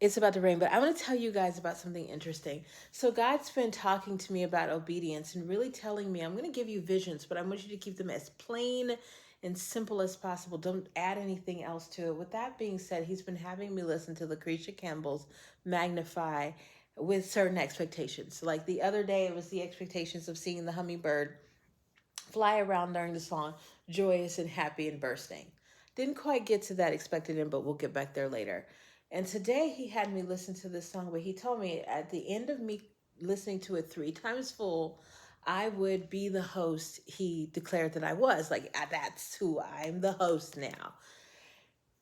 It's about to rain, but I want to tell you guys about something interesting. So, God's been talking to me about obedience and really telling me, I'm going to give you visions, but I want you to keep them as plain and simple as possible. Don't add anything else to it. With that being said, He's been having me listen to Lucretia Campbell's Magnify with certain expectations. Like the other day, it was the expectations of seeing the hummingbird fly around during the song, joyous and happy and bursting. Didn't quite get to that expected end, but we'll get back there later. And today he had me listen to this song, but he told me at the end of me listening to it three times full, I would be the host he declared that I was. Like, that's who I'm the host now.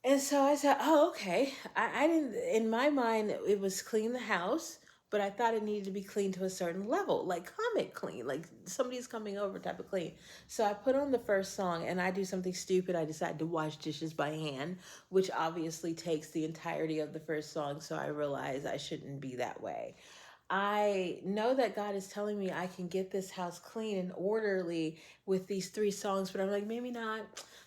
And so I said, oh, okay. I didn't, in my mind, it was clean the house, but I thought it needed to be clean to a certain level, like comic clean, like somebody's coming over type of clean. So I put on the first song and I do something stupid. I decide to wash dishes by hand, which obviously takes the entirety of the first song. So I realize I shouldn't be that way. I know that God is telling me I can get this house clean and orderly with these three songs, but I'm like, maybe not.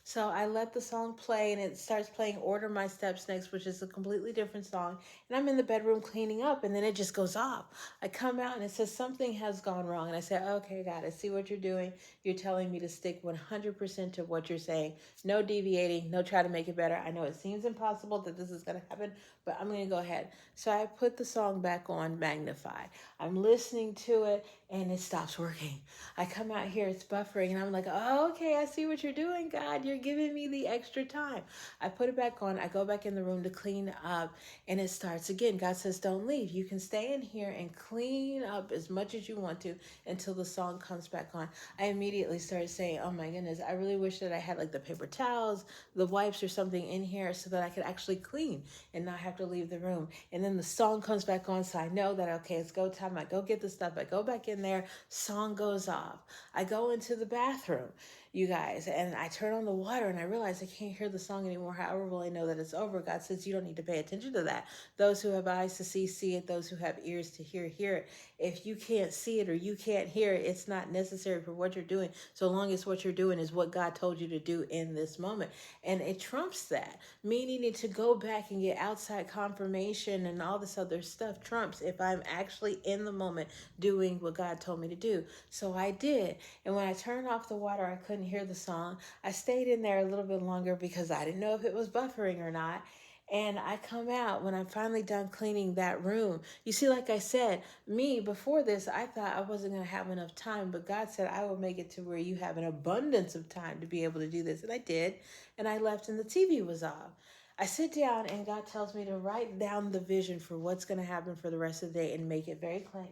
So I let the song play and it starts playing Order My Steps Next, which is a completely different song. And I'm in the bedroom cleaning up and then it just goes off. I come out and it says something has gone wrong. And I say, okay, God, I see what you're doing. You're telling me to stick 100% to what you're saying. No deviating, no try to make it better. I know it seems impossible that this is going to happen, but I'm going to go ahead. So I put the song back on Magnify. I'm listening to it and it stops working. I come out here, it's buffering, and I'm like, oh, okay, I see what you're doing, God. You're giving me the extra time. I put it back on. I go back in the room to clean up, and it starts again. God says, don't leave. You can stay in here and clean up as much as you want to until the song comes back on. I immediately started saying, oh my goodness, I really wish that I had like the paper towels, the wipes, or something in here so that I could actually clean and not have to leave the room. And then the song comes back on, so I know that, okay, it's go time. I go get the stuff. I go back in there. Song goes off. I go into the bathroom, you guys, and I turn on the water and I realize I can't hear the song anymore. However, will I know that it's over? God says you don't need to pay attention to that. Those who have eyes to see it. Those who have ears to hear it. If you can't see it or you can't hear it, it's not necessary for what you're doing, so long as what you're doing is what God told you to do in this moment. And it trumps that. Me needing to go back and get outside confirmation and all this other stuff trumps if I'm actually in the moment doing what God told me to do. So I did. And when I turned off the water, I couldn't hear the song. I stayed in there a little bit longer because I didn't know if it was buffering or not. And I come out when I'm finally done cleaning that room. You see, like I said, me before this, I thought I wasn't going to have enough time, but God said, I will make it to where you have an abundance of time to be able to do this. And I did. And I left and the TV was off. I sit down and God tells me to write down the vision for what's going to happen for the rest of the day and make it very plain.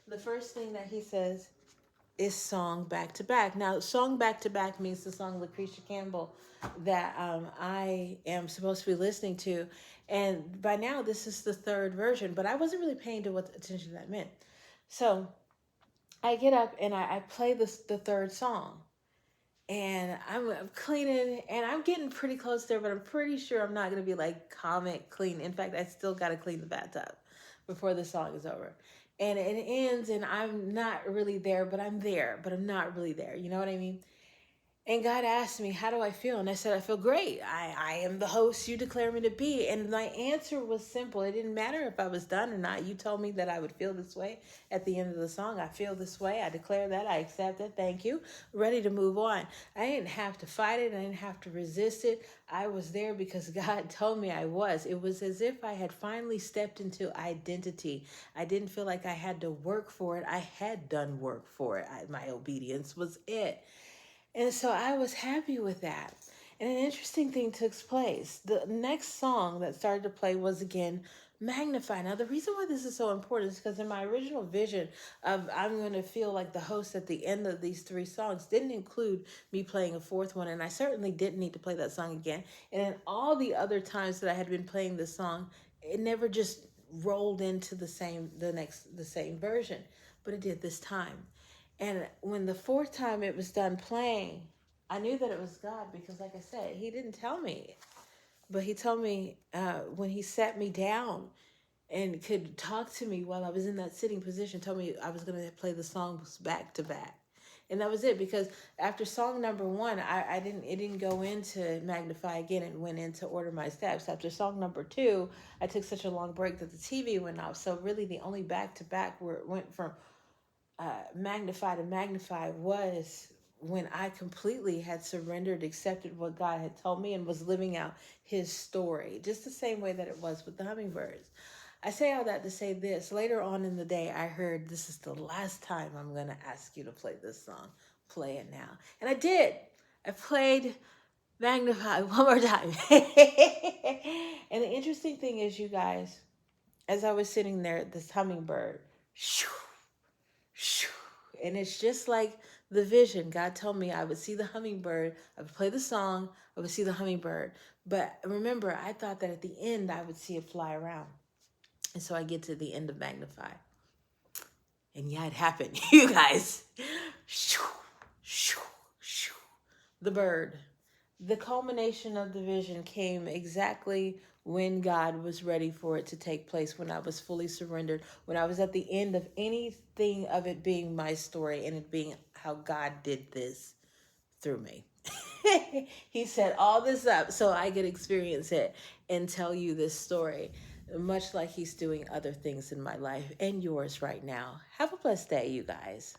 The first thing that he says is song back to back. Now, song back to back means the song Lucretia Campbell that I am supposed to be listening to. And by now, this is the third version, but I wasn't really paying to what attention that meant. So I get up and I play the third song. And I'm cleaning and I'm getting pretty close there, but I'm pretty sure I'm not going to be like comic clean. In fact, I still got to clean the bathtub before the song is over. And it ends and I'm not really there, but I'm there, but I'm not really there. You know what I mean? And God asked me, how do I feel? And I said, I feel great. I am the host you declare me to be. And my answer was simple. It didn't matter if I was done or not. You told me that I would feel this way at the end of the song. I feel this way. I declare that. I accept it. Thank you. Ready to move on. I didn't have to fight it. I didn't have to resist it. I was there because God told me I was. It was as if I had finally stepped into identity. I didn't feel like I had to work for it. I had done work for it. My obedience was it. And so I was happy with that. And an interesting thing took place. The next song that started to play was again Magnify. Now, the reason why this is so important is because in my original vision of I'm going to feel like the host at the end of these three songs didn't include me playing a fourth one. And I certainly didn't need to play that song again. And in all the other times that I had been playing this song, it never just rolled into the same version, but it did this time. And when the fourth time it was done playing, I knew that it was God because, like I said, He didn't tell me, but He told me when He sat me down and could talk to me while I was in that sitting position, told me I was going to play the songs back to back. And that was it, because after song number one, I didn't it didn't go into magnify again. It went into order my steps. After song number two, I took such a long break that the TV went off. So really the only back to back where it went from magnify to magnify was when I completely had surrendered, accepted what God had told me, and was living out his story, just the same way that it was with the hummingbirds. I say all that to say this. Later on in the day, I heard, this is the last time I'm going to ask you to play this song. Play it now. And I did. I played Magnify one more time. And the interesting thing is, you guys, as I was sitting there, this hummingbird, shoo, shoo, and it's just like the vision. God told me I would see the hummingbird, I would play the song, I would see the hummingbird. But remember, I thought that at the end I would see it fly around. And so I get to the end of Magnify. And yeah, it happened, you guys. Shoo, shoo, shoo. The bird. The culmination of the vision came exactly when God was ready for it to take place, when I was fully surrendered, when I was at the end of anything of it being my story and it being how God did this through me. He set all this up so I could experience it and tell you this story, much like he's doing other things in my life and yours right now. Have a blessed day, you guys.